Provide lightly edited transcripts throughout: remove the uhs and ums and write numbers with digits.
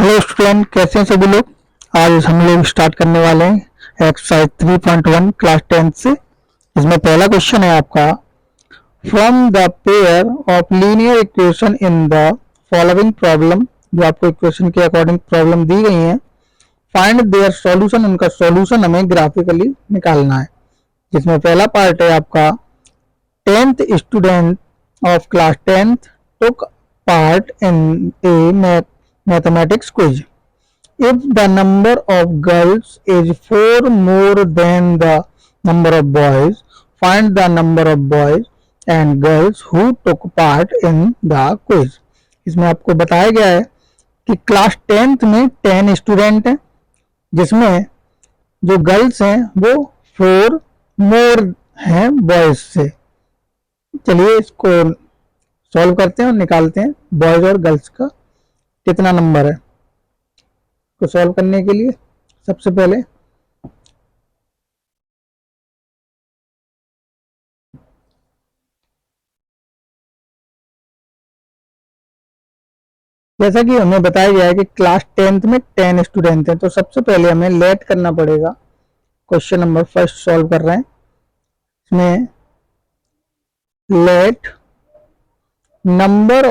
Hello student, कैसे हैं सभी लोग। आज हम लोग स्टार्ट करने वाले हैं एक्सरसाइज 3.1 क्लास 10 से। इसमें पहला क्वेश्चन है आपका, from the pair of linear equation in the following problem. जो आपको इक्वेशन के अकॉर्डिंग प्रॉब्लम दी गई है, फाइंड देयर सॉल्यूशन। उनका सॉल्यूशन हमें ग्राफिकली निकालना है। जिसमें पहला पार्ट है आपका, 10th student of class 10th took part in a mathematics quiz. If the number of girls is 4 more than the number of boys, find the number of boys and girls who took part in the quiz. इसमें आपको बताया गया है कि class 10th में 10 student हैं, जिसमें जो गर्ल्स हैं वो 4 मोर हैं बॉयज से। चलिए इसको सॉल्व करते हैं और निकालते हैं बॉयज और गर्ल्स का कितना नंबर है। को सॉल्व करने के लिए सबसे पहले जैसा कि हमें बताया गया है कि क्लास 10th में 10 स्टूडेंट हैं, तो सबसे पहले हमें लेट करना पड़ेगा। क्वेश्चन नंबर फर्स्ट सॉल्व कर रहे हैं। इसमें लेट नंबर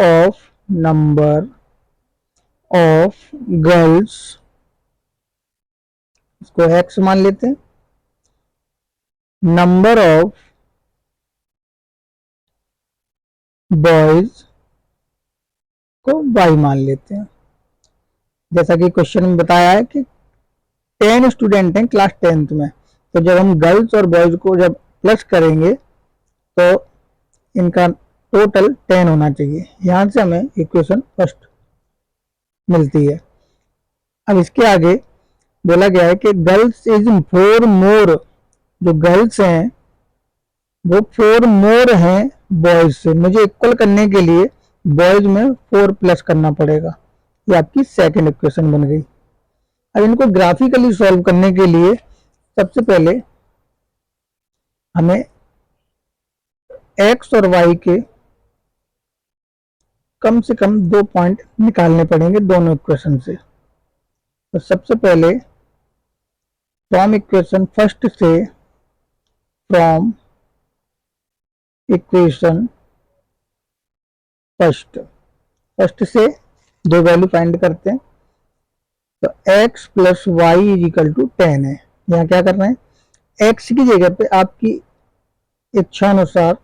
ऑफ गर्ल्स, इसको x मान लेते हैं, नंबर ऑफ बॉयज को y मान लेते हैं। जैसा कि क्वेश्चन में बताया है कि 10 स्टूडेंट हैं क्लास 10th में, तो जब हम गर्ल्स और बॉयज को जब प्लस करेंगे तो इनका टोटल 10 होना चाहिए। यहां से हमें इक्वेशन फर्स्ट मिलती है। अब इसके आगे बोला गया है कि गर्ल्स इज 4 मोर, जो गर्ल्स हैं वो 4 मोर हैं बॉयज से। मुझे इक्वल करने के लिए बॉयज में 4 प्लस करना पड़ेगा। ये आपकी सेकंड इक्वेशन बन गई। अब इनको ग्राफिकली सॉल्व करने के लिए सबसे पहले हमें x और y के कम से कम 2 पॉइंट निकालने पड़ेंगे दोनों इक्वेशन से। तो सबसे पहले फ्रॉम इक्वेशन फर्स्ट से, फ्रॉम इक्वेशन फर्स्ट से 2 वैल्यू फाइंड करते हैं। तो x plus y is equal to 10 है। यहाँ क्या कर रहे हैं, x की जगह पे आपकी इच्छा अनुसार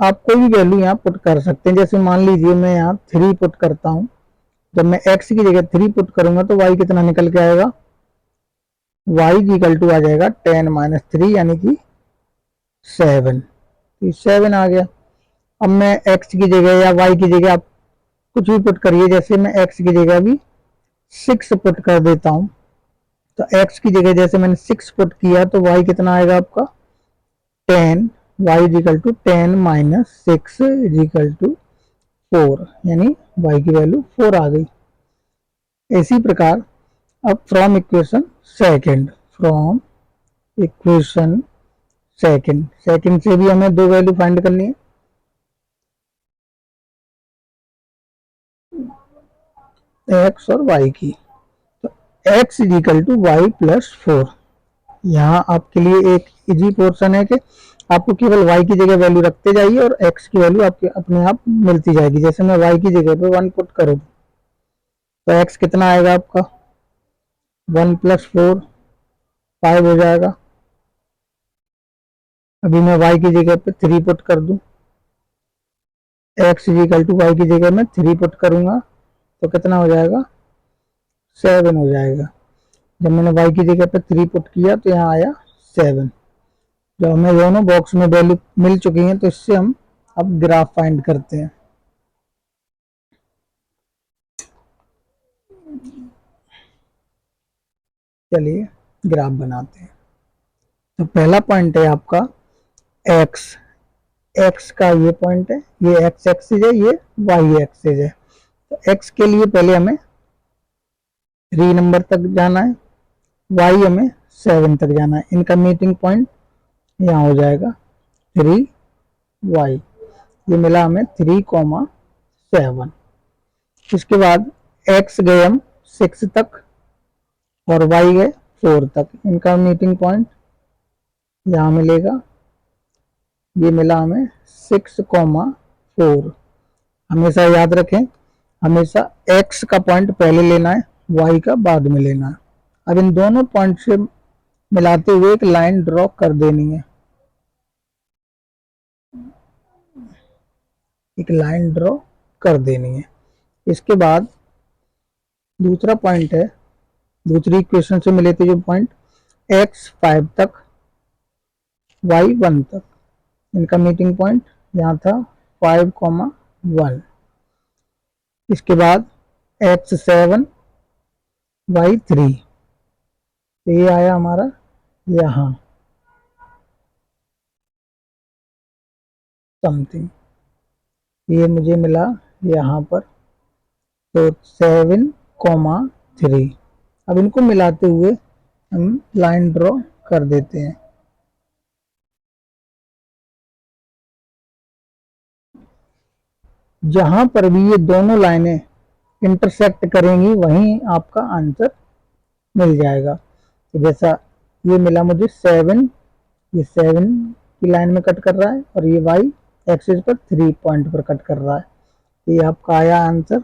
आप कोई भी वैल्यू यहाँ पुट कर सकते हैं। जैसे मान लीजिए मैं यहाँ 3 पुट करता हूँ। जब मैं x की जगह 3 पुट करूंगा तो y कितना निकल के आएगा, y इक्वल टू आ जाएगा 10 माइनस 3 यानी कि 7। 7 आ गया। अब मैं x की जगह या y की जगह आप कुछ भी पुट करिए। जैसे मैं x की जगह भी 6 पुट कर देता हूँ, तो x की जगह जैसे मैंने 6 पुट किया तो y कितना आएगा आपका 10, y equal to 10 minus 6 equal to 4, यानी y की वैल्यू 4 आ गई। इसी प्रकार अब फ्रॉम इक्वेशन सेकंड से भी हमें 2 वैल्यू फाइंड करनी है। x और y की, तो x equal to y plus 4। यहाँ आपके लिए एक इजी पोर्शन है कि आपको केवल y की जगह वैल्यू रखते जाइए और x की वैल्यू आपके अपने आप मिलती जाएगी। जैसे मैं y की जगह पे 1 पुट करूँ तो x कितना आएगा आपका 1 प्लस 4 5 हो जाएगा। अभी मैं y की जगह पे 3 पुट कर दूं, x इक्वल टू वाई की जगह मैं 3 पुट करूंगा तो कितना हो जाएगा 7 हो जाएगा। जब मैंने y की जगह पे 3 पुट किया तो यहाँ आया 7। जब हमें दोनों बॉक्स में वैल्यू मिल चुकी हैं तो इससे हम अब ग्राफ फाइंड करते हैं। चलिए ग्राफ बनाते हैं। तो पहला पॉइंट है आपका x का ये पॉइंट है, ये x एक्सिस है, ये y एक्सिस है। तो x के लिए पहले हमें 3 नंबर तक जाना है, y हमें 7 तक जाना है। इनका मीटिंग पॉइंट यहाँ हो जाएगा 3y। ये मिला हमें 3,7। इसके बाद x गए हम 6 तक और y है 4 तक। इनका मीटिंग पॉइंट यहाँ मिलेगा, ये मिला हमें 6,4। हमेशा याद रखें, हमेशा x का पॉइंट पहले लेना है, y का बाद में लेना है। अब इन दोनों पॉइंट से मिलाते हुए एक लाइन ड्रॉ कर देनी है, एक लाइन ड्रॉ कर देनी है। इसके बाद दूसरा पॉइंट है, दूसरी इक्वेशन से मिले थे जो पॉइंट, x 5 तक y 1 तक। इनका मीटिंग पॉइंट यहाँ था 5,1। इसके बाद x 7 y 3, तो ये आया हमारा यहाँ समथिंग, ये मुझे मिला यहाँ पर, तो 7,3। अब इनको मिलाते हुए हम लाइन ड्रॉ कर देते हैं। जहां पर भी ये दोनों लाइनें इंटरसेक्ट करेंगी वहीं आपका आंसर मिल जाएगा। तो जैसा ये मिला मुझे 7, ये 7 की लाइन में कट कर रहा है और ये y एक्सिस पर 3 पॉइंट पर कट कर रहा है। ये आपका आया आंसर।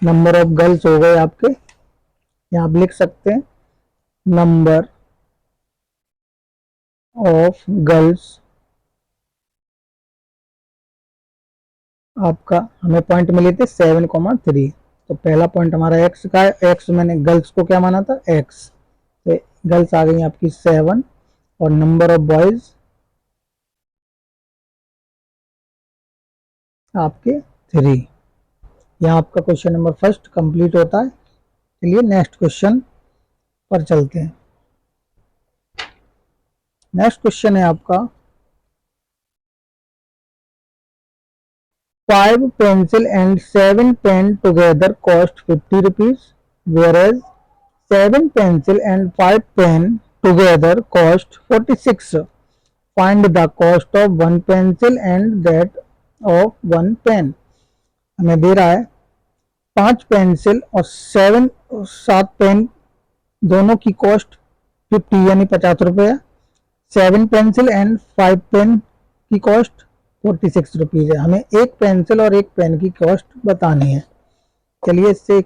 नंबर ऑफ गर्ल्स हो गए आपके, यहाँ आप लिख सकते हैं नंबर ऑफ गर्ल्स। आपका हमें पॉइंट मिले थे 7,3, तो पहला पॉइंट हमारा x का है। x मैंने गर्ल्स को क्या माना था, x, तो गर्ल्स आ गई आपकी 7 और नंबर ऑफ बॉयज आपके 3। यहाँ आपका क्वेश्चन नंबर फर्स्ट कंप्लीट होता है। चलिए नेक्स्ट क्वेश्चन पर चलते हैं। नेक्स्ट क्वेश्चन है आपका 5 pencil and 7 pen together cost 50 rupees, whereas 7 pencil and 5 pen together cost 46. Find the cost of 1 pencil and that of 1 pen. हमें दे रहा है 5 पेंसिल और 7 पेन दोनों की कॉस्ट 50 यानी 50 रुपये है। 7 पेंसिल एंड 5 पेन की कॉस्ट 46 रुपीज़ है। हमें एक पेंसिल और एक पेन की कॉस्ट बतानी है। चलिए इससे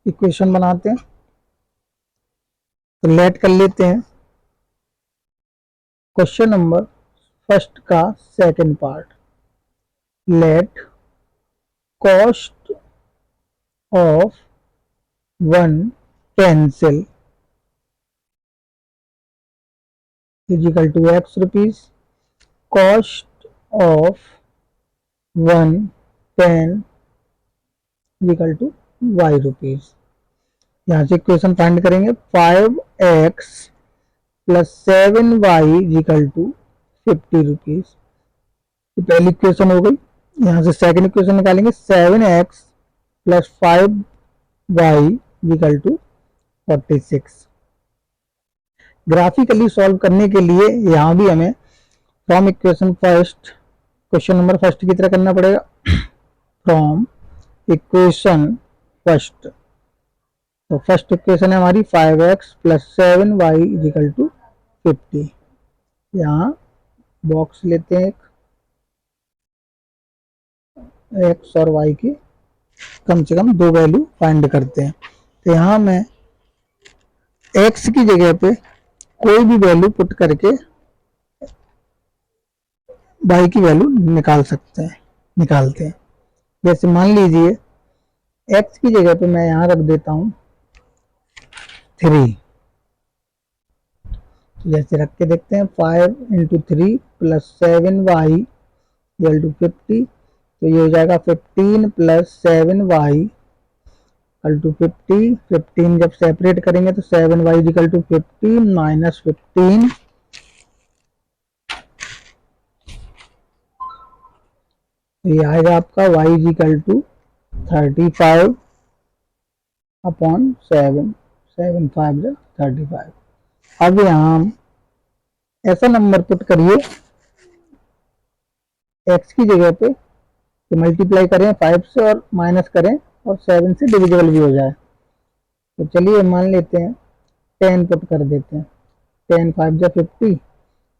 इक्वेशन बनाते हैं, तो लेट कर लेते हैं क्वेश्चन नंबर फर्स्ट का second part. Let cost of 1 pencil is equal to x rupees, cost of 1 pen is equal to y rupees. यहाँ से इक्वेशन फाइंड करेंगे 5x plus 7y is equal to 50 rupees. पहली equation हो गई। यहाँ से second equation निकालेंगे 7x plus 5y is equal to 46। Graphically solve करने के लिए यहाँ भी हमें from equation first, question number first की तरह करना पड़ेगा। फ्रॉम इक्वेशन फर्स्ट, तो फर्स्ट इक्वेशन है हमारी 5x plus 7y is equal to 50। यहाँ बॉक्स लेते हैं, x और y की कम से कम 2 वैल्यू फाइंड करते हैं। तो यहाँ मैं x की जगह पे कोई भी वैल्यू पुट करके y की वैल्यू निकालते हैं। जैसे मान लीजिए x की जगह पे मैं यहाँ रख देता हूँ 3। जैसे रख के देखते हैं 5 into 3 plus 7y equal to 50, तो ये हो जाएगा 15 प्लस 7y इक्वल टू 50। 15 जब सेपरेट करेंगे तो 7y इक्वल टू 50 माइनस 15, ये आएगा आपका y इक्वल टू 35 अपॉन 7, 7 5 35। अब यहाँ हम ऐसा नंबर पुट करिए x की जगह पे, तो मल्टीप्लाई करें 5 से और माइनस करें और 7 से डिविजिबल भी हो जाए। तो चलिए मान लेते हैं 10 पुट कर देते हैं, 10 5 जा 50,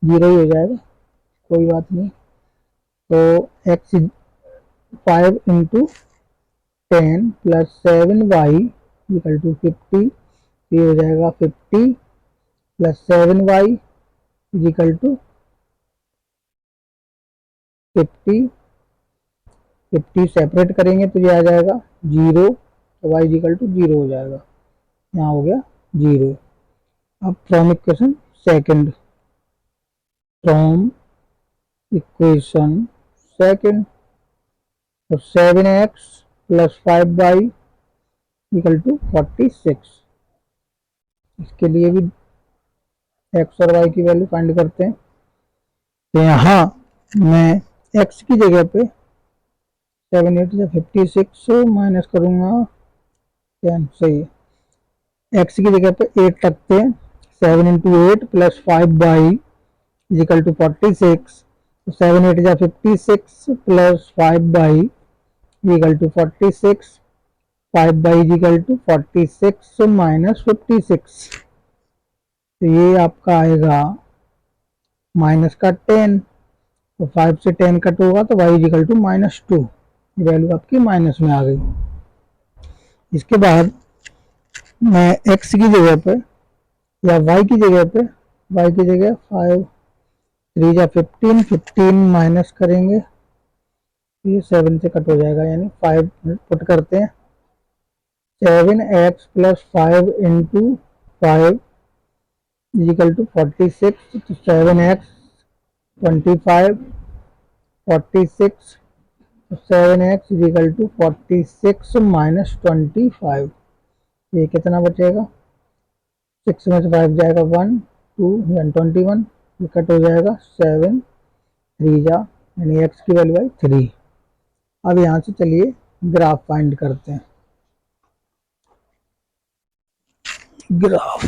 0 ही हो जाएगा, कोई बात नहीं। तो x 5 into 10 plus 7y equal to 50, ये हो जाएगा 50 plus 7y equal to 50, 50 separate करेंगे तो ये आ जाएगा 0, तो y इक्वल टू 0 हो जाएगा, यहाँ हो गया 0। अब from equation second, from equation second, तो 7x plus 5y equal to 46, इसके लिए भी x और y की वैल्यू फाइंड करते हैं। तो यहाँ मैं x की जगह पे 7 8 या 56 माइनस करूँगा 10, सही है। x की जगह पे 8 रखते हैं, 7 into 8 plus 5y equal to 46, 7 8 या 56 plus 5y equal to 46, 5y equal to 46 minus 56, तो ये आपका आएगा माइनस का 10, तो 5 से 10 कट होगा तो y इक्वल टू -2, वैल्यू आपकी माइनस में आ गई। इसके बाद मैं x की जगह पे या y की जगह पे, y की जगह 5 3 या 15, 15 माइनस करेंगे, ये 7 से कट हो जाएगा, यानी 5 पुट करते हैं, 7x plus 5 into 5 equal to 46, तो 7x 25 46, तो 7x इक्वल टू 46 माइनस 25, ये कितना बचेगा, 6 में से 5 जाएगा 1 2 यानी 21, ये कट हो जाएगा 7 3 जा, यानी x की वैल्यू आई 3। अब यहाँ से चलिए ग्राफ फाइंड करते हैं। ग्राफ,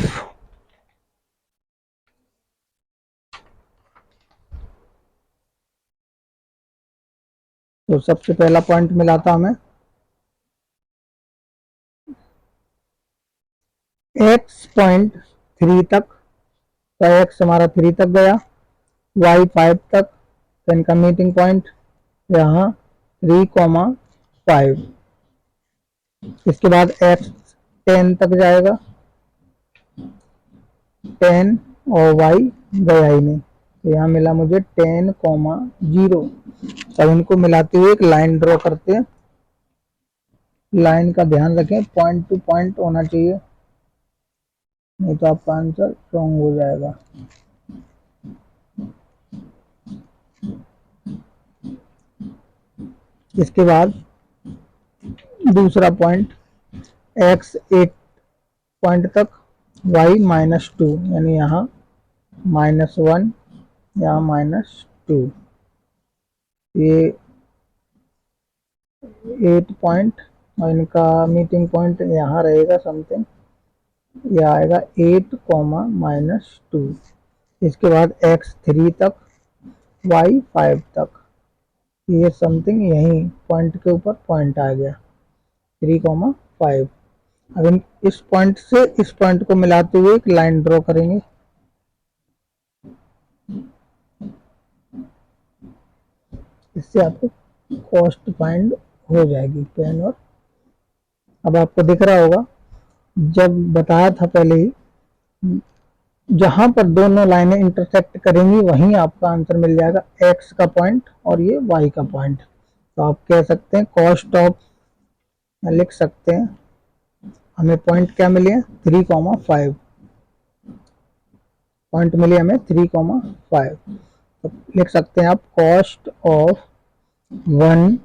तो सबसे पहला पॉइंट मिला था हमें x पॉइंट 3 तक, तो x हमारा 3 तक गया, y 5 तक, तो इनका मीटिंग पॉइंट यहाँ 3,5, इसके बाद x 10 तक जाएगा, 10 और y गया ही नहीं, तो यहाँ मिला मुझे 10,0। अब इनको मिलाते हुए एक लाइन ड्रॉ करते हैं, लाइन का ध्यान रखें, पॉइंट टू पॉइंट होना चाहिए, नहीं तो आपका आंसर रॉन्ग हो जाएगा। इसके बाद दूसरा पॉइंट x 8 पॉइंट तक, y -2, यानी यहाँ -1, यहाँ -2, ये 8 पॉइंट और इनका मीटिंग पॉइंट यहाँ रहेगा समथिंग, ये आएगा 8, -2। इसके बाद x 3 तक, y 5 तक, ये समथिंग यही पॉइंट के ऊपर पॉइंट आ गया 3,5। अब इस पॉइंट से इस पॉइंट को मिलाते हुए एक लाइन ड्रॉ करेंगे, इससे आपको कॉस्ट फाइंड हो जाएगी पेन और। अब आपको दिख रहा होगा, जब बताया था पहले ही, जहां पर दोनों लाइनें इंटरसेक्ट करेंगी वहीं आपका आंसर मिल जाएगा, x का पॉइंट और ये y का पॉइंट। तो आप कह सकते हैं कॉस्ट ऑफ, लिख सकते हैं, हमें पॉइंट क्या मिले हैं 3,5, पॉइंट मिले हमें 3,5, तो लिख सकते हैं आप cost of 1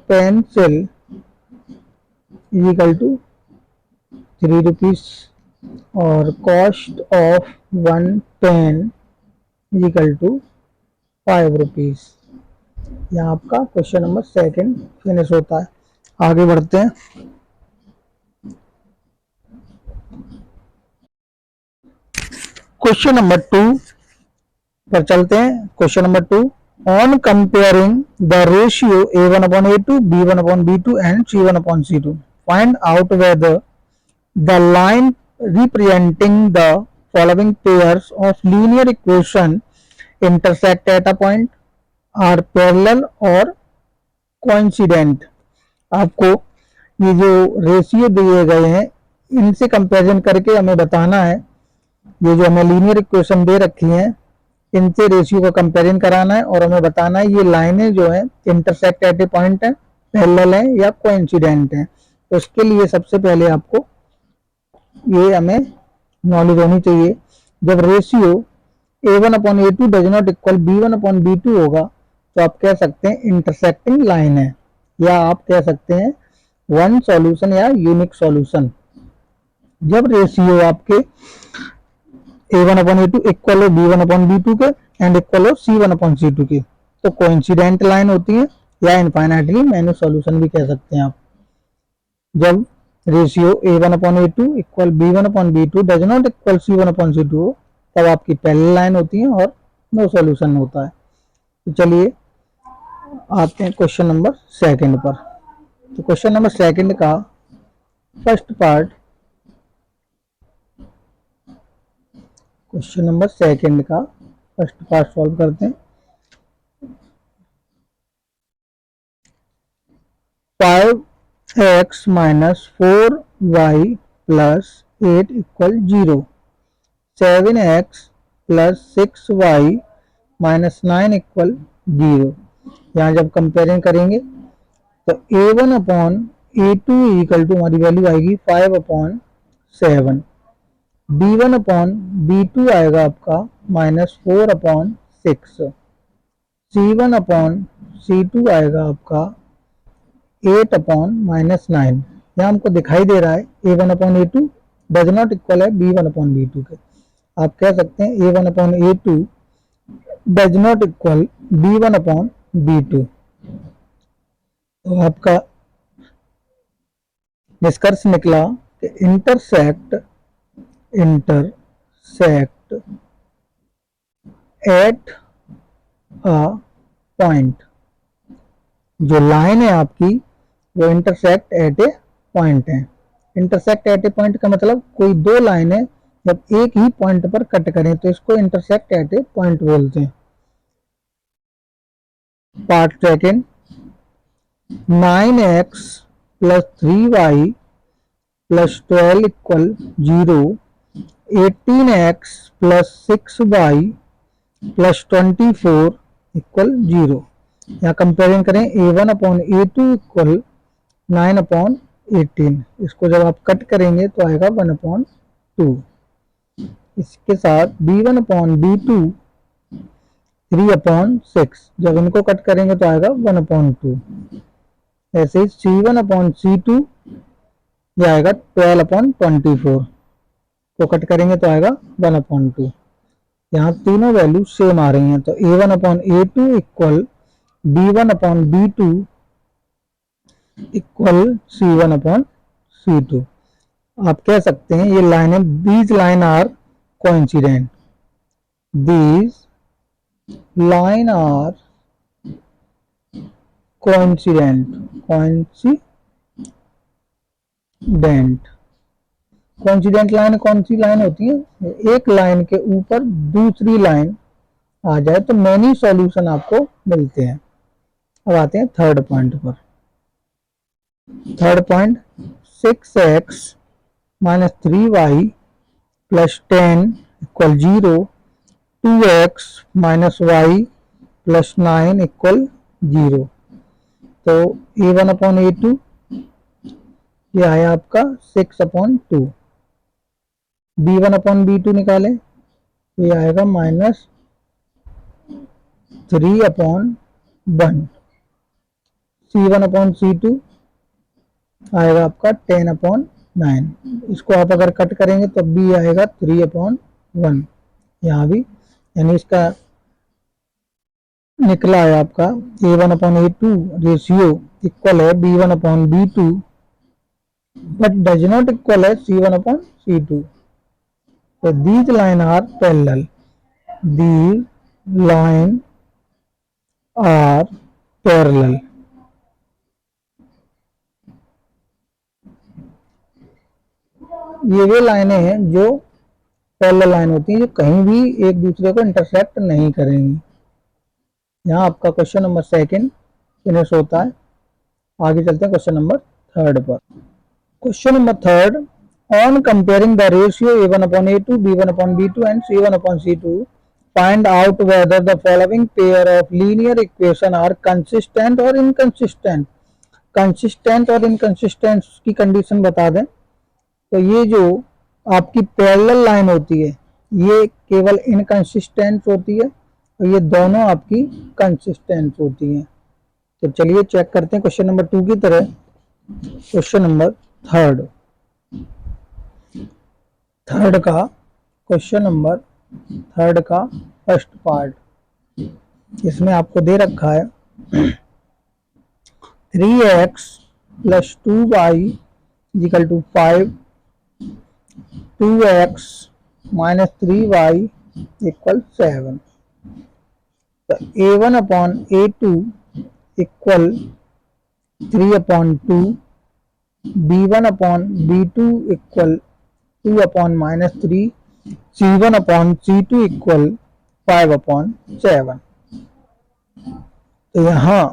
pencil equal to 3 rupees और cost of 1 pen equal to 5 rupees. यहाँ आपका क्वेश्चन नंबर सेकंड फिनिश होता है। आगे बढ़ते हैं। क्वेश्चन नंबर 2 पर चलते हैं। Question number 2, on comparing the ratio A1/A2, B1/B2 and C1/C2, find out whether the line representing the following pairs of linear equation intersect at a point, are parallel or coincident। आपको ये जो ratio दिए गए हैं इनसे comparison करके हमें बताना है, ये जो हमें लीनियर इक्वेशन दे रखी हैं इनसे रेशियो का कंपैरिजन कराना है और हमें बताना है ये लाइनें जो है इंटरसेक्ट एट ए पॉइंट है, पैरेलल है या कोइंसिडेंट है। तो इसके लिए सबसे पहले आपको ये हमें नॉलेज होनी चाहिए। जब ratio a1 upon a2 does not equal b1 upon b2 होगा तो आप कह सकते हैं इंटरसेक्टिंग लाइन है, या आप कह सकते हैं वन सॉल्यूशन या यूनिक सॉल्यूशन। जब रेशियो आपके a1 अपॉन a2 इक्वल हो b1 अपॉन b2 के एंड इक्वल हो c1 अपॉन c2 के तो कोइंसिडेंट लाइन होती है, या इनफाइनाइटली मैन्युअल सॉल्यूशन भी कह सकते हैं आप। जब ratio a1 upon a2 equal b1 upon b2 does not equal c1 upon c2 हो तब आपकी पैरेलल लाइन होती है और नो सॉल्यूशन होता है। तो चलिए आते हैं क्वेश्चन नंबर सेकंड पर। तो क्वेश्चन नंबर सेकंड का first part, question number second का फर्स्ट पार्ट सॉल्व करते हैं। 5x minus 4y plus 8 equal 0, 7x plus 6y minus 9 equal 0। यहाँ जब कंपेयरिंग करेंगे तो a1 upon a2 equal to हमारी वैल्यू आएगी 5 अपॉन 7, b1 अपॉन b2 आएगा आपका minus 4 upon 6, c1 upon c2 आएगा आपका 8 अपॉन माइनस 9। यहाँ हमको दिखाई दे रहा है a1 upon a2 does not equal है b1 अपॉन b2 के। आप कह सकते हैं a1 upon a2 does not equal b1 upon b2। तो आपका निष्कर्ष निकला कि इंटरसेक्ट एट अ पॉइंट, जो लाइन है आपकी वो इंटरसेक्ट एट ए पॉइंट है। इंटरसेक्ट एट ए पॉइंट का मतलब कोई दो लाइन है जब एक ही पॉइंट पर कट करें तो इसको इंटरसेक्ट एट ए पॉइंट बोलते हैं। Part second, 9x plus 3y plus 12 equal 0, 18x plus 6y plus 24 equal 0। यहाँ कंपेयरिंग करें a1 upon a2 equal 9 upon 18, इसको जब आप कट करेंगे तो आएगा 1 अपॉन 2। इसके साथ b1 अपॉन b2 3 अपॉन 6, जब इनको कट करेंगे तो आएगा 1 अपॉन 2। ऐसे ही c1 अपॉन c2 ये आएगा 12 अपॉन 24, को कट करेंगे तो आएगा 1 अपॉन 2। यहाँ तीनों वैल्यू सेम आ रही हैं तो a1 upon a2 equal b1 upon b2 equal c1 upon c2। आप कह सकते हैं ये लाइनें, these line are coincident, these line are coincident. Coincident line कौन सी लाइन होती है? एक लाइन के ऊपर दूसरी लाइन आ जाए तो मेनी सॉल्यूशन आपको मिलते हैं। अब आते हैं थर्ड पॉइंट पर। Third point, 6x minus 3y plus 10 equal 0, 2x minus y plus 9 equal 0। तो a1 अपॉन a2 ये आया आपका 6 अपॉन 2, b1 अपॉन b2 निकाले तो ये आएगा minus 3 upon 1, c1 upon c2 आएगा आपका 10 अपॉन 9। इसको आप अगर कट करेंगे तो भी आएगा 3 अपॉन 1, यहाँ भी, यानी इसका निकला है आपका a1 upon a2 ratio equal है b1 upon b2 but does not equal है c1 अपॉन c2। तो these line are parallel, these line are parallel. ये वे लाइनें हैं जो पैरेलल लाइन होती हैं, जो कहीं भी एक दूसरे को इंटरसेक्ट नहीं करेंगी। यहाँ आपका क्वेश्चन नंबर सेकंड फिनिश होता है। आगे चलते हैं क्वेश्चन नंबर थर्ड पर। Question number third, on comparing the ratio a1/a2, b1/b2 and c1/c2, find out whether the following pair of linear equation are consistent or inconsistent। Consistent और inconsistent की condition बता दें। तो ये जो आपकी पैरेलल लाइन होती है ये केवल इनकंसिस्टेंट होती है और ये दोनों आपकी कंसिस्टेंट होती हैं। तो चलिए चेक करते हैं क्वेश्चन नंबर 2 की तरह क्वेश्चन नंबर थर्ड का क्वेश्चन नंबर थर्ड का फर्स्ट पार्ट। इसमें आपको दे रखा है 3x + 2y = 5, 2x - 3y = 7। तो a1/a2 = 3/2, b1/b2 = 2/-3, c1/c2 = 5/7। तो यहाँ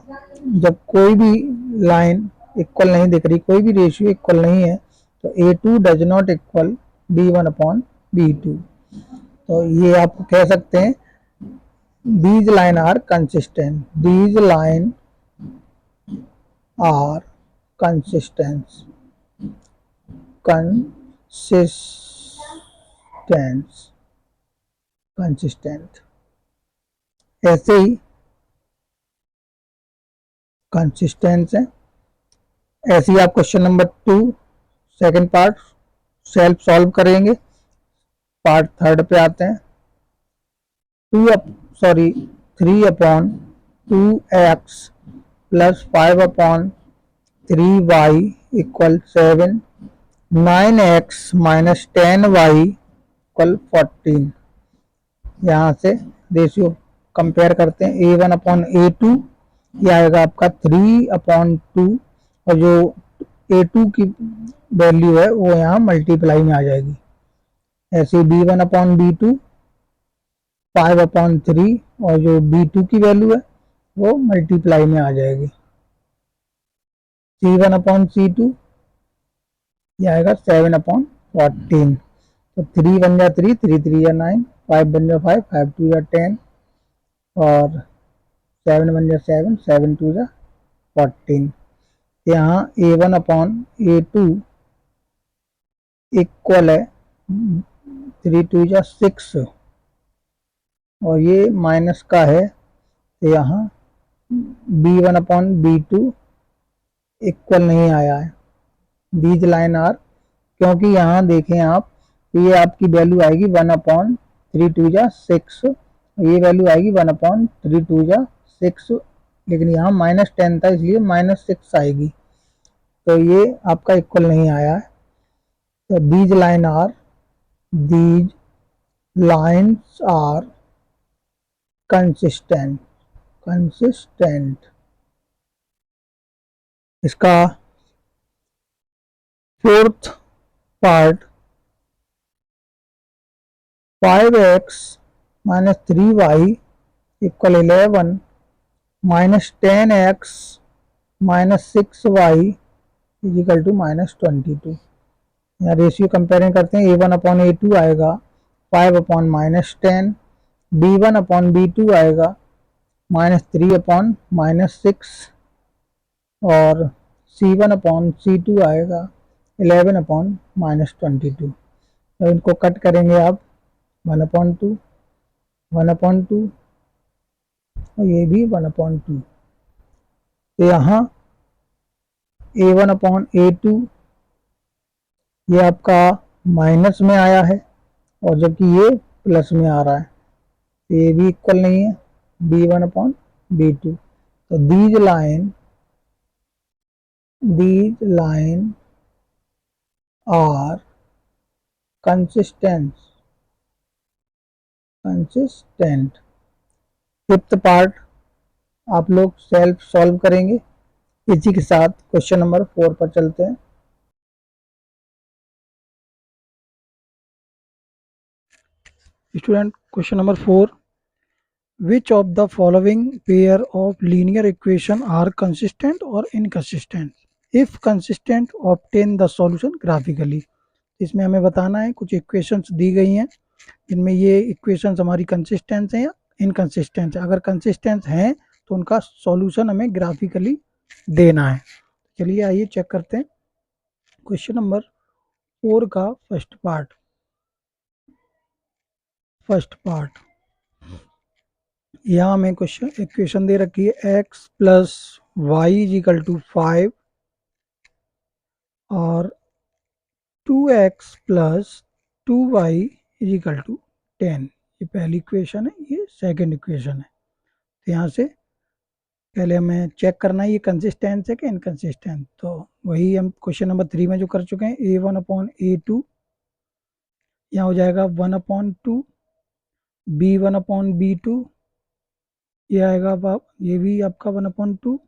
जब कोई भी लाइन इक्वल नहीं दिख रही, कोई भी रेशियो इक्वल नहीं है, तो a2 does not equal b1/b2। तो ये आप कह सकते हैं these line are consistent, these line are consistent, ऐसे ही कंसिस्टेंस है। ऐसे ही आप question number 2 second part self solve करेंगे। पार्ट थर्ड पे आते हैं। 3/2x + 5/3y = 7, 9x - 10y = 14। यहाँ से रेशियो कंपेयर करते हैं। a1/a2 ये आएगा आपका 3/2 और जो a2 की वैल्यू है वो यहाँ मल्टीप्लाई में आ जाएगी। ऐसे b1/b2 5/3 और जो b2 की वैल्यू है वो मल्टीप्लाई में आ जाएगी। c1/c2 ये आएगा 7/14। तो 3 बन जा 3, 3 3 या 9, 5 बन जा 5, 5 2 या 10 और 7 बन जा 7, 7 2 जा 14। यहाँ a1/a2 इक्वल है 3 2 जा 6 और ये माइनस का है, तो यहाँ b1/b2 इक्वल नहीं आया है। दीज लाइन आर, क्योंकि यहाँ देखें आप तो ये आपकी वैल्यू आएगी 1/3 2 जा 6, ये वैल्यू आएगी 1/3 2 जा 6, लेकिन यहाँ -10 था इसलिए -6 आएगी। तो ये आपका इक्वल नहीं आया है। तो दीज लाइन्स आर कंसिस्टेंट। इसका fourth part 5x - 3y = 11, -10x - 6y = -22। यहाँ रेशियो कंपेयरिंग करते हैं। a1/a2 आएगा 5/-10, b1/b2 आएगा -3/-6 और c1/c2 आएगा 11/-22। तो इनको कट करेंगे आप 1/2, 1/2 और ये भी 1/2। तो यहाँ a1/a2 ये आपका माइनस में आया है और जबकि ये प्लस में आ रहा है, तो ये भी इक्वल नहीं है b1/b2। तो these line are consistent. Fifth part आप लोग सेल्फ सॉल्व करेंगे। इसी के साथ क्वेश्चन नंबर 4 पर चलते हैं। Student question number 4, which of the following pair of linear equation are consistent or inconsistent? If consistent, obtain the solution graphically. इसमें हमें बताना है कुछ इक्वेशंस दी गई हैं जिनमें ये इक्वेशंस हमारी कंसिस्टेंट हैं या इनकंसिस्टेंट है। अगर कंसिस्टेंट हैं तो उनका सॉल्यूशन हमें ग्राफिकली देना है। चलिए आइए चेक करते हैं क्वेश्चन नंबर 4 का फर्स्ट पार्ट। यहाँ हमें क्वेश्चन इक्वेशन दे रखी है x plus y is equal to 5 और 2x plus 2y is equal to 10। ये पहली इक्वेशन है, ये सेकंड इक्वेशन है। तो यहाँ से पहले हमें चेक करना है ये कंसिस्टेंट है कि इनकंसिस्टेंट। तो वही हम क्वेश्चन नंबर 3 में जो कर चुके हैं, a1/a2 यहाँ हो जाएगा 1/2, b1/b2 ये आएगा ये भी आपका 1/2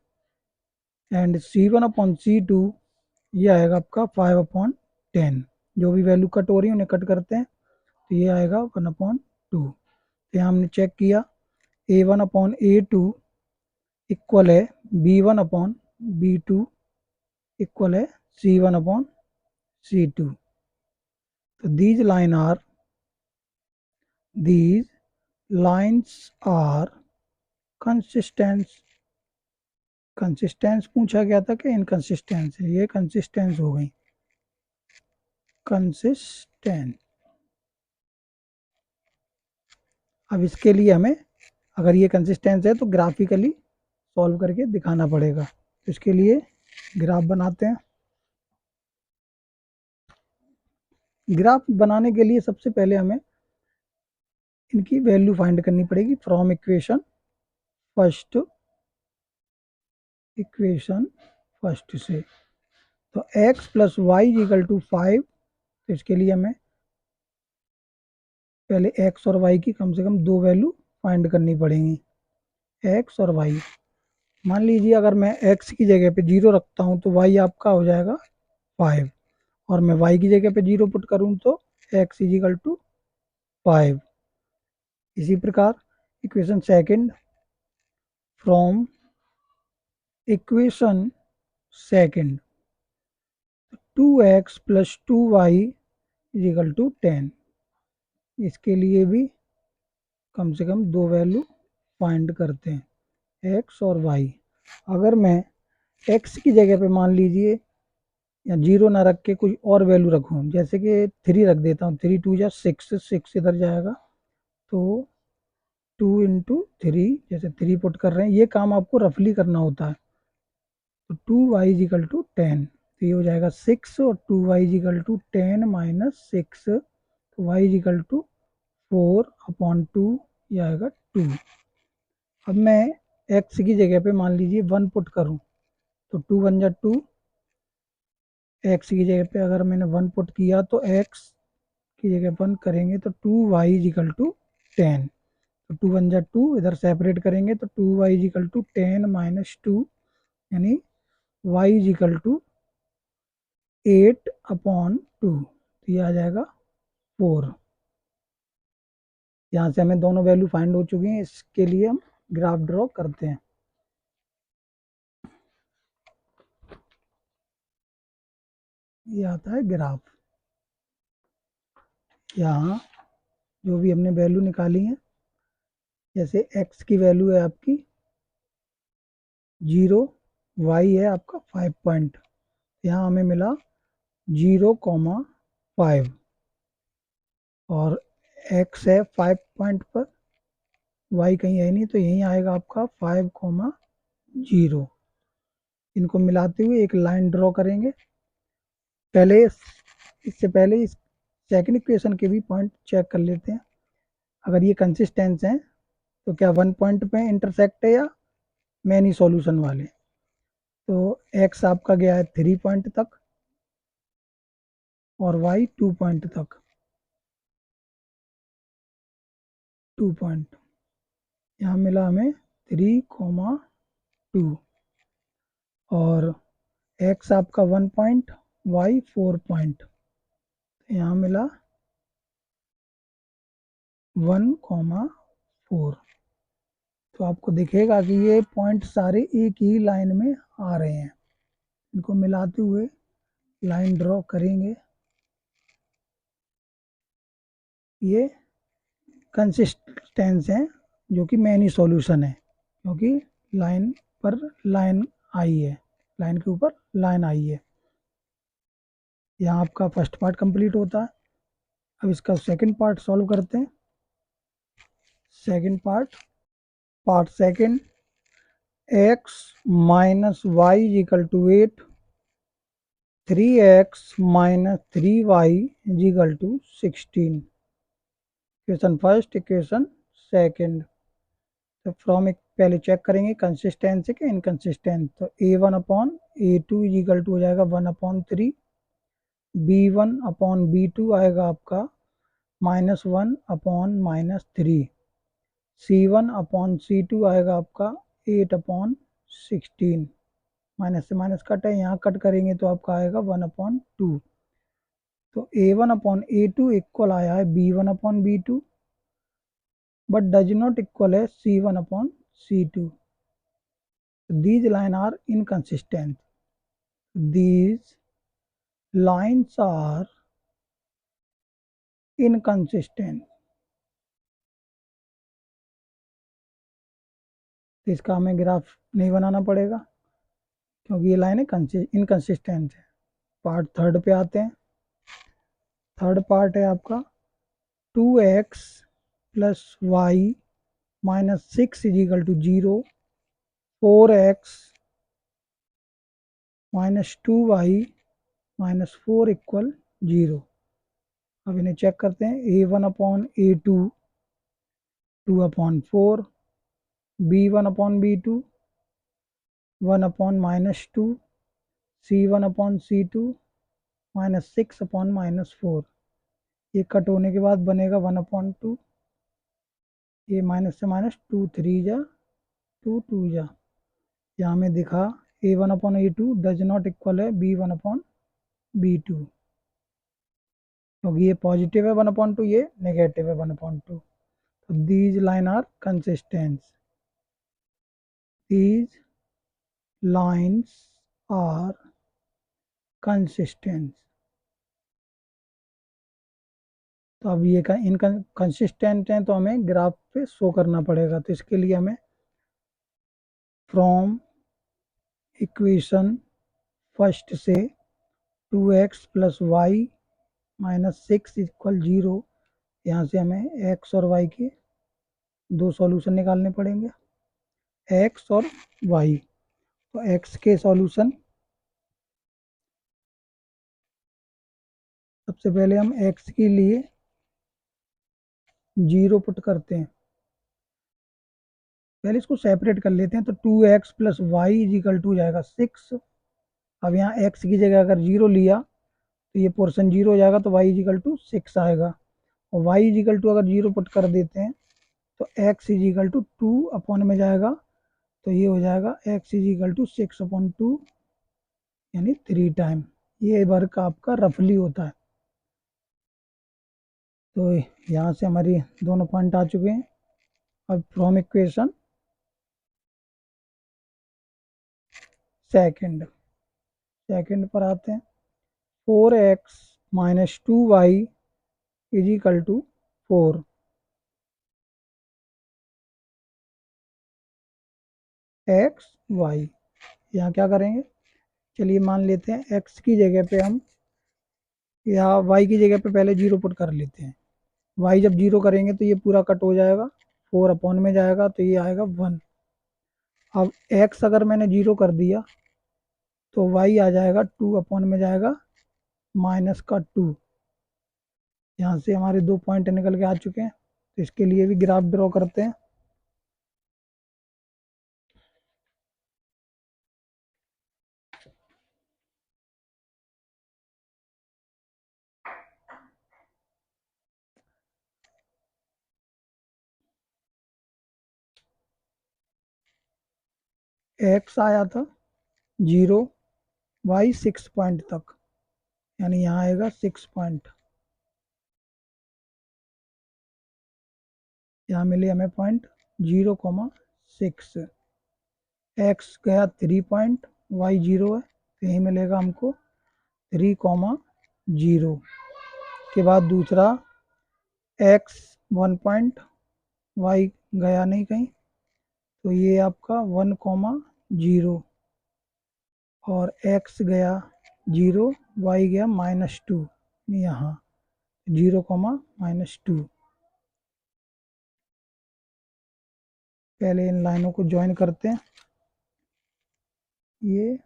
एंड c1/c2 ये आएगा आपका 5/10। जो भी वैल्यू कट हो रही है उन्हें कट करते हैं तो ये आएगा 1/2। तो यहाँ हमने चेक किया a1/a2 इक्वल है b1/b2 इक्वल है c1/c2। तो these lines are कंसिस्टेंस पूछा गया था कि इनकंसिस्टेंस है, ये कंसिस्टेंस हो गई कंसिस्टेंट। अब इसके लिए हमें अगर ये कंसिस्टेंस है तो ग्राफिकली सॉल्व करके दिखाना पड़ेगा। तो इसके लिए ग्राफ बनाते हैं। ग्राफ बनाने के लिए सबसे पहले हमें इनकी वैल्यू फाइंड करनी पड़ेगी फ्रॉम इक्वेशन फर्स्ट से। तो x plus y equal to 5, तो इसके लिए हमें पहले x और y की कम से कम दो वैल्यू फाइंड करनी पड़ेंगी, x और y। मान लीजिए अगर मैं x की जगह पे 0 रखता हूँ तो y आपका हो जाएगा 5 और मैं y की जगह पे 0 पुट करूँ तो x इजिकल टू 5। इसी प्रकार equation second, from equation second 2x plus 2y is equal to 10। इसके लिए भी कम से कम दो वैल्यू फाइंड करते हैं, x और y। अगर मैं x की जगह पे मान लीजिए या 0 ना रख के कुछ और वैल्यू रखूँ, जैसे कि 3 रख देता हूँ, 3 2 या 6 इधर जाएगा तो 2 इंटू 3, जैसे 3 पुट कर रहे हैं, ये काम आपको रफली करना होता है। तो 2y इजिकल टू 10, तो ये हो जाएगा 6 और 2y इजिकल टू 10 माइनस 6, तो y इजिकल टू 4/2 ये आएगा 2। अब मैं x की जगह पे मान लीजिए 1 पुट करूं तो 2 1 जा 2, x की जगह पे अगर मैंने 1 पुट किया तो x की जगह 1 करेंगे तो 2y इजिकल टू 10। तो 2 1 जा 2, इधर सेपरेट करेंगे तो 2y इजिकल टू 10 माइनस 2 यानी y इजिकल टू 8/2, तो ये आ जाएगा 4। यहाँ से हमें दोनों वैल्यू फाइंड हो चुकी हैं। इसके लिए हम ग्राफ ड्रॉ करते हैं। ये आता है ग्राफ। यहाँ जो भी हमने वैल्यू निकाली है, जैसे x की वैल्यू है आपकी 0, y है आपका 5 पॉइंट, यहाँ हमें मिला 0,5 और x है 5 पॉइंट पर, y कहीं है नहीं तो यहीं आएगा आपका 5,0। इनको मिलाते हुए एक लाइन ड्रॉ करेंगे। पहले इससे पहले इस सेकंड इक्वेशन के भी पॉइंट चेक कर लेते हैं। अगर ये कंसिस्टेंस हैं तो क्या 1 पॉइंट पे इंटरसेक्ट है या मैनी सॉल्यूशन वाले। तो x आपका गया है 3 पॉइंट तक और y 2 पॉइंट तक, 2 पॉइंट यहाँ मिला हमें 3,2 और x आपका 1 पॉइंट, y 4 पॉइंट, यहाँ मिला 1,4। तो आपको दिखेगा कि ये पॉइंट सारे एक ही लाइन में आ रहे हैं। इनको मिलाते हुए लाइन ड्रॉ करेंगे। ये कंसिस्टेंस है जो कि मेन ही सॉल्यूशन है, क्योंकि लाइन पर लाइन आई है, लाइन के ऊपर लाइन आई है। यहाँ आपका फर्स्ट पार्ट कंप्लीट होता है। अब इसका सेकंड पार्ट सॉल्व करते हैं। Second part second, x minus y is equal to 8, 3x minus 3y is equal to 16। Equation first, equation second. तो फ्रॉम एक पहले चेक करेंगे कंसिस्टेंसी के इनकंसिस्टेंट। तो a1 upon a2 is equal to हो जाएगा 1/3, b1 अपॉन b2 आएगा आपका -1/-3, c1 अपॉन c2 आएगा आपका 8/16। माइनस से माइनस कट है, यहाँ कट करेंगे तो आपका आएगा 1/2। तो a1 अपॉन a2 इक्वल आया है b1/b2, but does not equal है c1/c2। These lines are inconsistent. These lines are inconsistent. तो इसका हमें ग्राफ नहीं बनाना पड़ेगा, क्योंकि ये लाइन इनकंसिस्टेंट है। पार्ट थर्ड पे आते हैं। थर्ड पार्ट है आपका 2x plus y minus 6 is equal to 0, 4x minus 2y minus 4 equal 0। अब इन्हें चेक करते हैं। a1/a2 2/4, b1/b2 1/-2, c1/c2 -6/-4। ये कट होने के बाद बनेगा 1/2। ये माइनस से माइनस 2 3 जा 2 2 जा। यहाँ में दिखा a1/a2 डज नॉट इक्वल है b1/b2, क्योंकि ये पॉजिटिव है 1/2, ये नेगेटिव है 1/2। तो these line are consistent. These lines are consistent. तो अब ये इनकंसिस्टेंट हैं, तो हमें ग्राफ पे शो करना पड़ेगा। तो इसके लिए हमें फ्रॉम इक्वेशन फर्स्ट से 2x plus y minus 6 equal 0, यहाँ से हमें x और y के दो सॉल्यूशन निकालने पड़ेंगे, x और y। तो x के सॉल्यूशन, सबसे पहले हम x के लिए 0 पुट करते हैं। पहले इसको सेपरेट कर लेते हैं। तो 2x plus y is equal to जाएगा 6। अब यहाँ x की जगह अगर 0 लिया तो ये पोर्शन 0 हो जाएगा, तो y इज इक्वल टू 6 आएगा। और y इज इक्वल टू अगर 0 पुट कर देते हैं तो x is equal to 2 upon में जाएगा, तो ये हो जाएगा x इज इक्वल टू 6/2 यानी 3 टाइम। ये वर्क आपका रफली होता है। तो यहाँ से हमारी दोनों पॉइंट आ चुके हैं। अब फ्रॉम इक्वेशन सेकंड पर आते हैं। 4x minus 2y is equal to 4। X y, यहाँ क्या करेंगे, चलिए मान लेते हैं x की जगह पे हम, या y की जगह पे पहले 0 पुट कर लेते हैं। y जब 0 करेंगे तो ये पूरा कट हो जाएगा, 4 अपॉन में जाएगा, तो ये आएगा 1। अब x अगर मैंने 0 कर दिया तो y आ जाएगा 2 अपॉन में जाएगा माइनस का 2। यहाँ से हमारे दो पॉइंट निकल के आ चुके हैं। तो इसके लिए भी ग्राफ ड्रॉ करते हैं। x आया था 0, y 6 पॉइंट तक, यानी यहाँ आएगा 6 पॉइंट। यहाँ मिले हमें 0.0,6, एक्स गया 3 पॉइंट, वाई 0 है, तो यही मिलेगा हमको 3,0 के बाद दूसरा एक्स 1 पॉइंट, वाई गया नहीं कहीं, तो ये आपका 1,0 और एक्स गया 0, वाई गया -2, यहाँ 0,-2। पहले इन लाइनों को ज्वाइन करते हैं, ये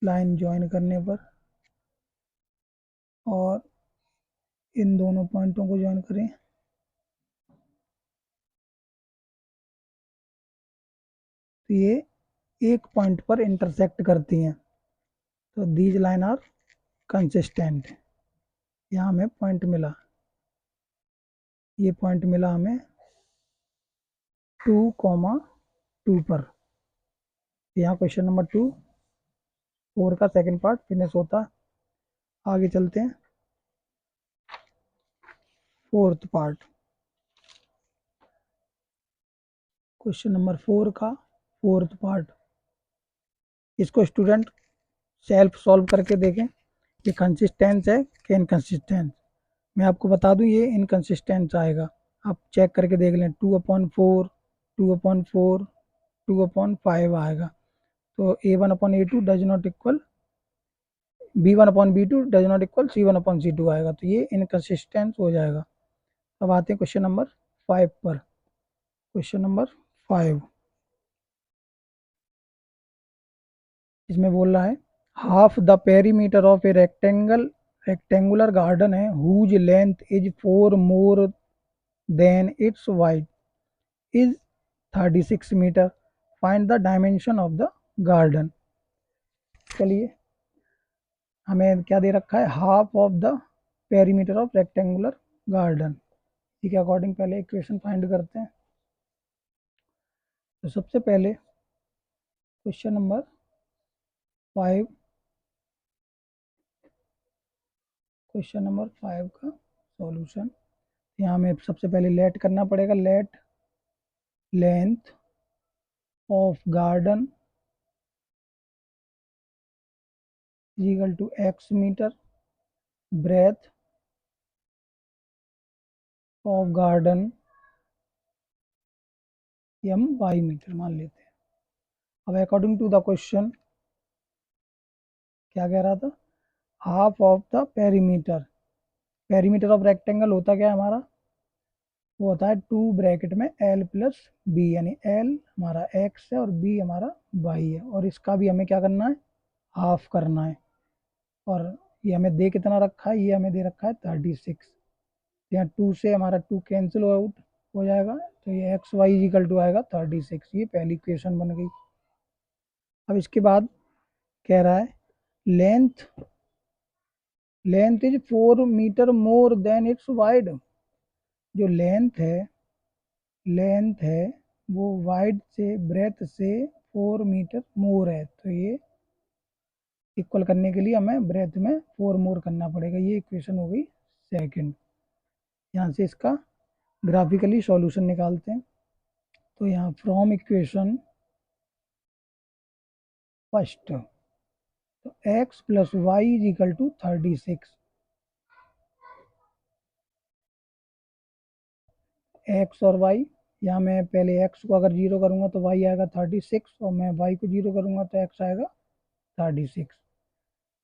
लाइन ज्वाइन करने पर और इन दोनों पॉइंटों को ज्वाइन करें, तो ये एक पॉइंट पर इंटरसेक्ट करती हैं, तो दीज लाइन आर कंसिस्टेंट। यहाँ हमें पॉइंट मिला, ये पॉइंट मिला हमें 2,2 पर। यहाँ क्वेश्चन नंबर 4 का सेकंड पार्ट फिनिश होता है। आगे चलते हैं, फोर्थ पार्ट, क्वेश्चन नंबर 4 का फोर्थ पार्ट। इसको स्टूडेंट सेल्फ सॉल्व करके देखें ये कंसिस्टेंस है कि इनकंसिस्टेंस। मैं आपको बता दूं ये इनकंसिस्टेंस आएगा, आप चेक करके देख लें। 2/4, 2/4, 2/5 आएगा, तो A1/A2 does not equal B1/B2 does not equal C1/C2 आएगा, तो ये इनकंसिस्टेंस हो जाएगा। अब आते हैं क्वेश्चन नंबर 5 पर। क्वेश्चन नंबर 5, इसमें बोल रहा है half the perimeter of a rectangular garden है whose length is 4 more than its wide is 36 metre, find the dimension of the garden. चलिए, हमें क्या दे रखा है, half of the perimeter of rectangular garden, ठीक है। अकॉर्डिंग पहले इक्वेशन फाइंड करते हैं। तो सबसे पहले क्वेश्चन नंबर 5, क्वेश्चन नंबर 5 का सॉल्यूशन, यहाँ हमें सबसे पहले लेट करना पड़ेगा। Let length of garden equal to x metre, breadth of garden y metre मान लेते हैं। अब अकॉर्डिंग टू द क्वेश्चन क्या कह रहा था, half of the perimeter, perimeter of rectangle होता क्या है हमारा, वो होता है 2 ब्रैकेट में l प्लस b, यानी l हमारा x है और b हमारा y है, और इसका भी हमें क्या करना है, हाफ करना है। और ये हमें दे कितना रखा है, ये हमें दे रखा है 36। यहाँ 2 से हमारा 2 कैंसिल आउट हो जाएगा, तो ये एक्स वाई इक्वल टू आएगा 36। ये पहली इक्वेशन बन गई। अब इसके बाद कह रहा है length is 4 metre more than its wide. जो लेंथ है वो वाइड से, ब्रेथ से 4 मीटर मोर है, तो ये इक्वल करने के लिए हमें ब्रेथ में 4 मोर करना पड़ेगा। ये इक्वेशन हो गई सेकंड। यहाँ से इसका ग्राफिकली सॉल्यूशन निकालते हैं। तो यहाँ फ्रॉम इक्वेशन फर्स्ट, तो x plus y is equal to 36, x और वाई, यहाँ मैं पहले x को अगर 0 करूँगा तो y आएगा 36, और मैं y को 0 करूँगा तो x आएगा 36।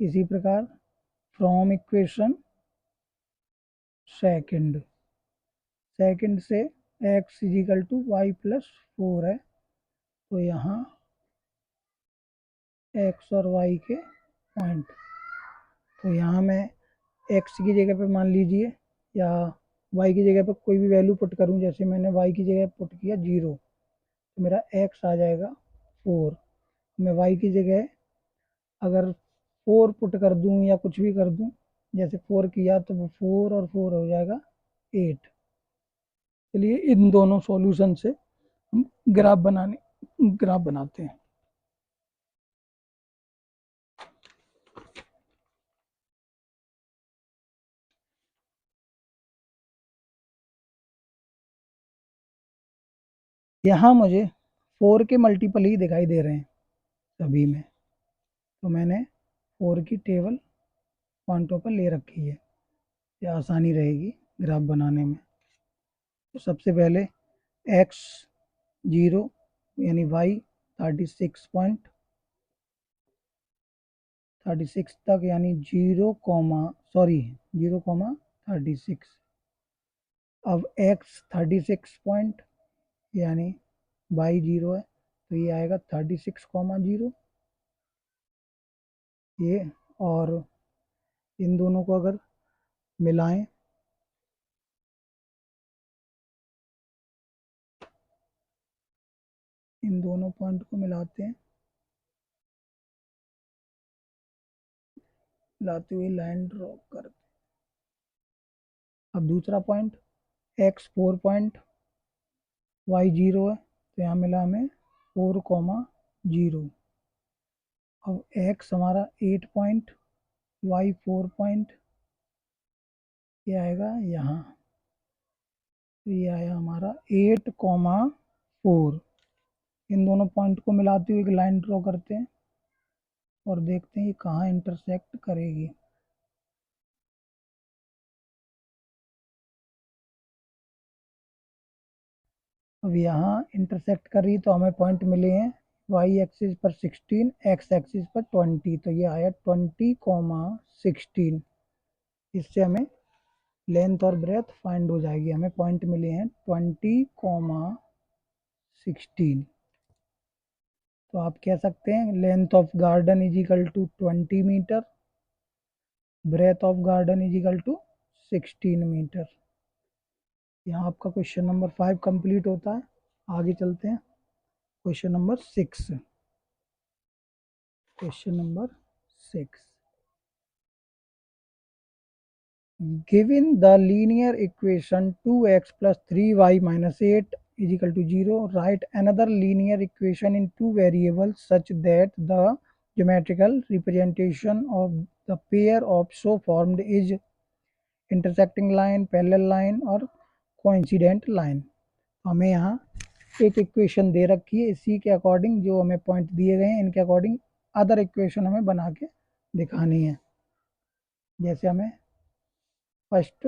इसी प्रकार फ्रॉम इक्वेशन सेकंड से x is equal to y plus 4 है, तो यहाँ x और y के पॉइंट, तो यहाँ मैं x की जगह पे मान लीजिए या y की जगह पे कोई भी वैल्यू पुट करूँ, जैसे मैंने y की जगह पुट किया 0, तो मेरा x आ जाएगा 4। मैं y की जगह अगर 4 पुट कर दूँ या कुछ भी कर दूँ, जैसे 4 किया तो वो 4 और 4 हो जाएगा 8। चलिए इन दोनों सॉल्यूशन से हम ग्राफ बनाते हैं। यहाँ मुझे 4 के मल्टीपल ही दिखाई दे रहे हैं सभी में, तो मैंने 4 की टेबल पॉइंटों पर ले रखी है, ये आसानी रहेगी ग्राफ बनाने में। तो सबसे पहले x 0 यानी y 36 तक यानी 0,36। अब x 36 पॉइंट यानी y 0 है, तो ये आएगा 36,0 ये। और इन दोनों को अगर मिलाएं, इन दोनों पॉइंट को मिलाते हैं, मिलाते हुए लाइन ड्रॉ करते। अब दूसरा पॉइंट x 4 पॉइंट y 0 है, तो यहाँ मिला हमें 4,0। अब x हमारा 8 पॉइंट y 4 पॉइंट, ये आएगा यहाँ, तो ये आया हमारा 8,4। इन दोनों पॉइंट को मिलाते हुए एक लाइन ड्रॉ करते हैं और देखते हैं ये कहाँ इंटरसेक्ट करेगी। अब यहाँ इंटरसेक्ट कर रही, तो हमें पॉइंट मिले हैं y एक्सिस पर 16, x एक्सिस पर 20, तो ये आया 20,16। इससे हमें लेंथ और ब्रेथ फाइंड हो जाएगी। हमें पॉइंट मिले हैं 20,16। तो आप कह सकते हैं length of garden is equal to 20 metre, breadth of garden is equal to 16 metre. यहाँ आपका क्वेश्चन नंबर 5 कंप्लीट होता है। आगे चलते हैं question number 6। Question number 6, given the linear equation 2x plus 3y minus 8 is equal to 0, write another linear equation in two variables such that the geometrical representation of the pair of so formed is intersecting line, parallel line और coincident line। हमें यहाँ एक equation दे रखी है, इसी के according जो हमें पॉइंट दिए गए हैं इनके अकॉर्डिंग अदर इक्वेशन हमें बना के दिखानी है। जैसे हमें first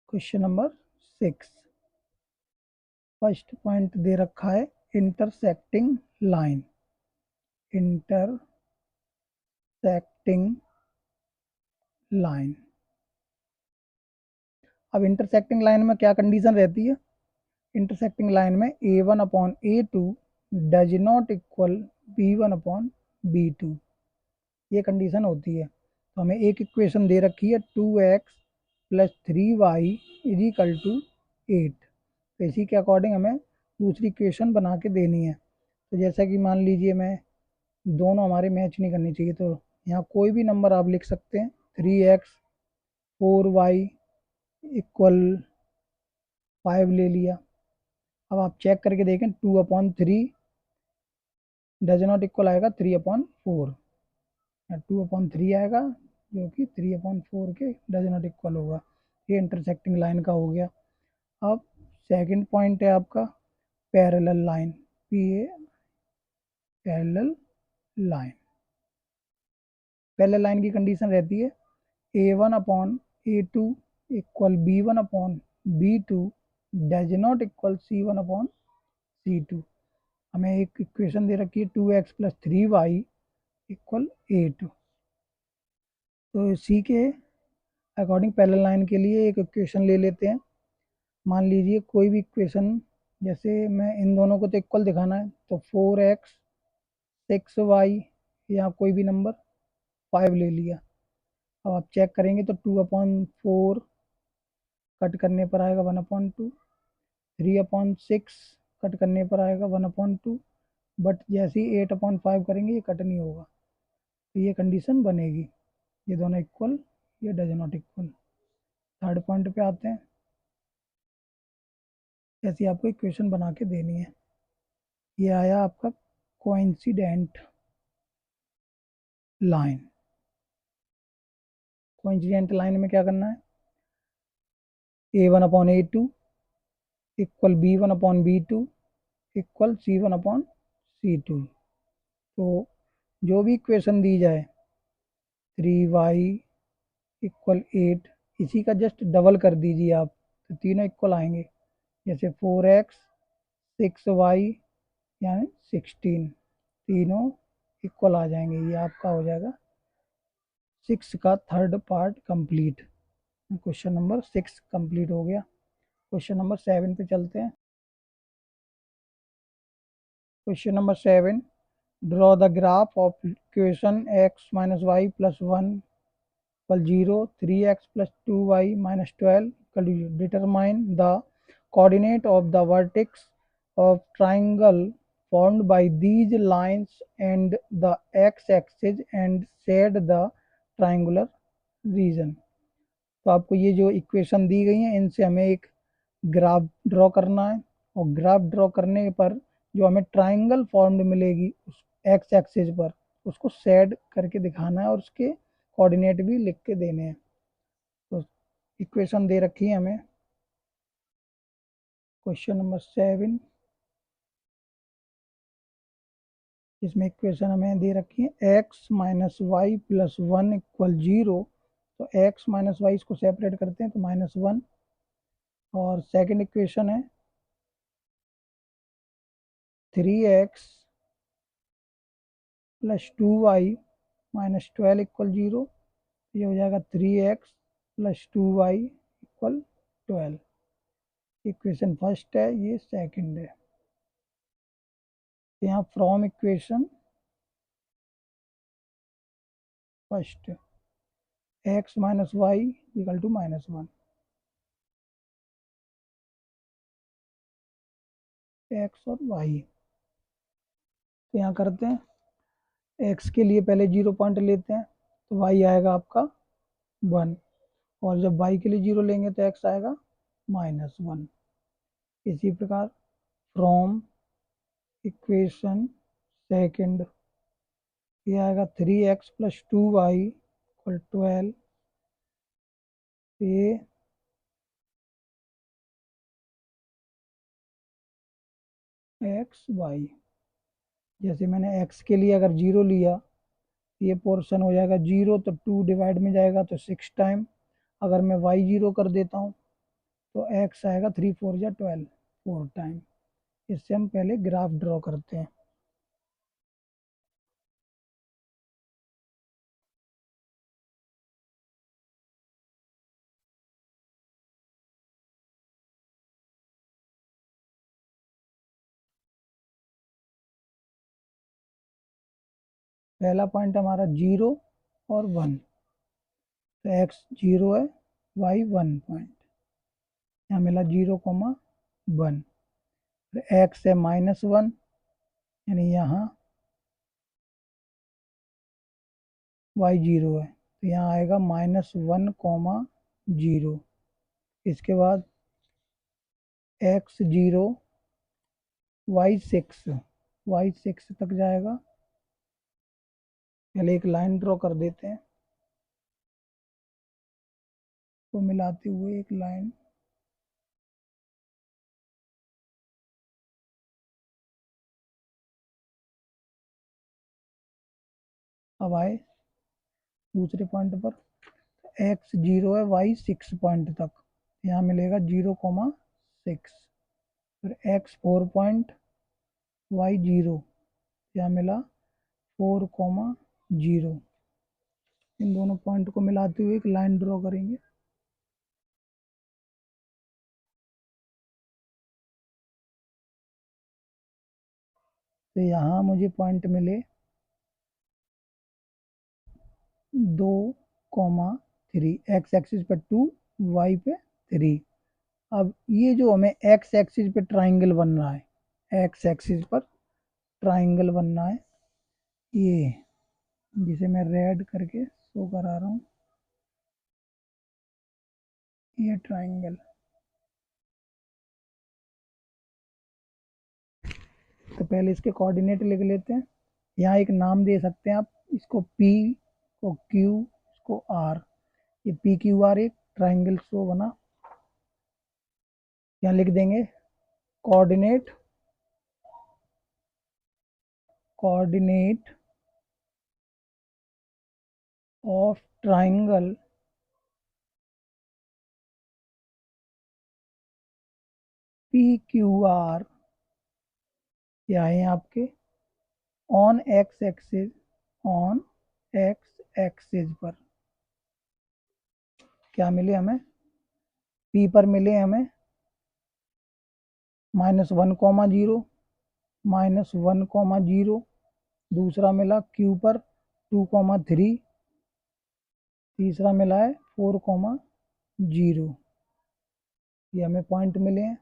question number 6, first point दे रखा है इंटरसेक्टिंग लाइन। इंटरसेक्टिंग लाइन, अब इंटरसेक्टिंग लाइन में क्या कंडीशन रहती है? इंटरसेक्टिंग लाइन में a1/a2 does not equal b1/b2, ये कंडीशन होती है। तो हमें एक इक्वेशन दे रखी है 2x plus 3y is equal to 8, तो इसी के अकॉर्डिंग हमें दूसरी इक्वेशन बना के देनी है। तो जैसा कि मान लीजिए मैं दोनों हमारे मैच नहीं करनी चाहिए, तो यहाँ कोई भी नंबर आप लिख सकते हैं। 3x 4y इक्वल 5 ले लिया। अब आप चेक करके देखें 2/3 डज नॉट इक्वल आएगा 3/4, या 2/3 आएगा जो कि 3/4 के डज नॉट इक्वल होगा। ये इंटरसेक्टिंग लाइन का हो गया। अब सेकंड पॉइंट है आपका parallel line, parallel line. Parallel line की कंडीशन रहती है a1/a2 equal b1/b2 does not equal c1/c2। हमें एक इक्वेशन दे रखी है 2x प्लस 3y इक्वल 8, तो इसी के अकॉर्डिंग पैरेलल लाइन के लिए एक इक्वेशन ले लेते हैं। मान लीजिए कोई भी इक्वेशन, जैसे मैं इन दोनों को तो इक्वल दिखाना है, तो 4x 6y या कोई भी नंबर 5 ले लिया। अब आप चेक करेंगे तो 2/4 कट करने पर आएगा 1/2, 3/6 कट करने पर आएगा 1/2, बट जैसे ही 8/5 करेंगे ये कट नहीं होगा, तो ये कंडीशन बनेगी, ये दोनों इक्वल, ये does not equal. Third point पे आते हैं, ऐसी आपको इक्वेशन बना के देनी है। ये आया आपका कोइंसिडेंट लाइन। कोइंसिडेंट लाइन में क्या करना है? A1/A2 equal B1/B2 equal C1/C2। तो जो भी इक्वेशन दी जाए 3y इक्वल 8, इसी का जस्ट डबल कर दीजिए आप, तो तीनों इक्वल आएंगे। जैसे 4x 6y यानी 16, तीनों इक्वल आ जाएंगे। ये आपका हो जाएगा 6 का third part complete. Question number 6 complete हो गया। क्वेश्चन नंबर 7 पे चलते हैं। Question number 7, draw the graph of equation x minus y plus 1 equal 0, 3x plus 2y minus 12 equal 0। Determine the coordinate of the vertex of triangle formed by these lines and the x-axis and shade the triangular region। तो आपको ये जो equation दी गई है इनसे हमें एक graph draw करना है, और ग्राफ ड्रॉ करने पर जो हमें ट्राइंगल फॉर्म्ड मिलेगी उस एक्स एक्सिस पर, उसको शेड करके दिखाना है और उसके कोऑर्डिनेट भी लिख के देने हैं। तो इक्वेशन दे रखी है हमें क्वेश्चन नंबर 7, इसमें इक्वेशन हमें दे रखी है x minus y plus 1 equal 0। तो x माइनस वाई इसको सेपरेट करते हैं तो -1, और सेकंड इक्वेशन है 3x plus 2y minus 12 equal 0। ये हो जाएगा 3x plus 2y equal 12। Equation first है, ये सेकंड है। यहाँ from equation first x minus y equal to -1, x और y। तो यहाँ करते हैं, x के लिए पहले 0 पॉइंट लेते हैं तो y आएगा आपका 1, और जब y के लिए 0 लेंगे तो x आएगा -1। इसी प्रकार फ्रॉम इक्वेशन सेकंड ये आएगा 3x प्लस 2y इक्वल 12। ये एक्स वाई, जैसे मैंने x के लिए अगर 0 लिया, ये पोर्शन हो जाएगा 0, तो 2 डिवाइड में जाएगा तो 6 टाइम। अगर मैं y 0 कर देता हूँ तो x आएगा 3 4 या 12, 4 टाइम। इससे हम पहले ग्राफ ड्रॉ करते हैं। पहला पॉइंट हमारा 0 और 1, तो x 0 है, y 1 पॉइंट, यहाँ मिला 0,1। फिर x है -1, यानी यहाँ y 0 है, तो यहाँ आएगा -1,0। इसके बाद x 0 y 6 तक जाएगा। पहले एक लाइन ड्रॉ कर देते हैं, तो मिलाते हुए एक लाइन। अब आए दूसरे पॉइंट पर, x 0 है, y 6 पॉइंट तक, यहाँ मिलेगा 0,6। फिर x 4 पॉइंट, y 0, यहाँ मिला 4,0। इन दोनों पॉइंट को मिलाते हुए एक लाइन ड्रॉ करेंगे। तो यहाँ मुझे पॉइंट मिले 2,3, एक्स एक्सिस पर 2, वाई पे 3। अब ये जो हमें एक्स एक्सिस पे ट्राइंगल बन रहा है, एक्स एक्सिस पर ट्राइंगल बनना है, ये जिसे मैं रेड करके शो करा रहा हूँ, ये ट्राइंगल। तो पहले इसके कोऑर्डिनेट लिख लेते हैं। यहाँ एक नाम दे सकते हैं आप, इसको P को Q, इसको R। ये PQR एक ट्राइंगल शो बना। क्या लिख देंगे, कोऑर्डिनेट ऑफ ट्राइंगल PQR क्या है आपके ऑन एक्स एक्सिस पर क्या मिले हमें, P पर मिले हमें -1,0 -1,0, दूसरा मिला Q पर 2,3, तीसरा मिला है 4,0, ये हमें पॉइंट मिले हैं।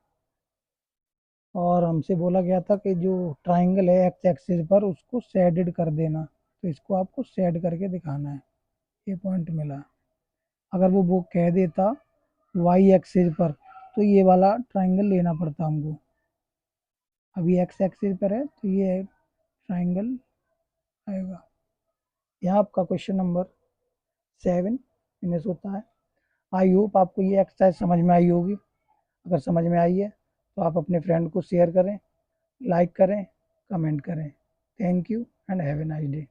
और हमसे बोला गया था कि जो ट्राइंगल है एक्स एक्सिस पर उसको शेडेड कर देना, तो इसको आपको शेड करके दिखाना है, ये पॉइंट मिला। अगर वो कह देता वाई एक्सिस पर तो ये वाला ट्राइंगल लेना पड़ता हमको, अभी एक्स एक्सिस पर है तो ये ट्राइंगल आएगा। यहाँ आपका क्वेश्चन नंबर 7 फिनिश होता है। आई होप आपको ये एक्सरसाइज समझ में आई होगी। अगर समझ में आई है तो आप अपने फ्रेंड को शेयर करें, लाइक करें, कमेंट करें। Thank you and have a nice day.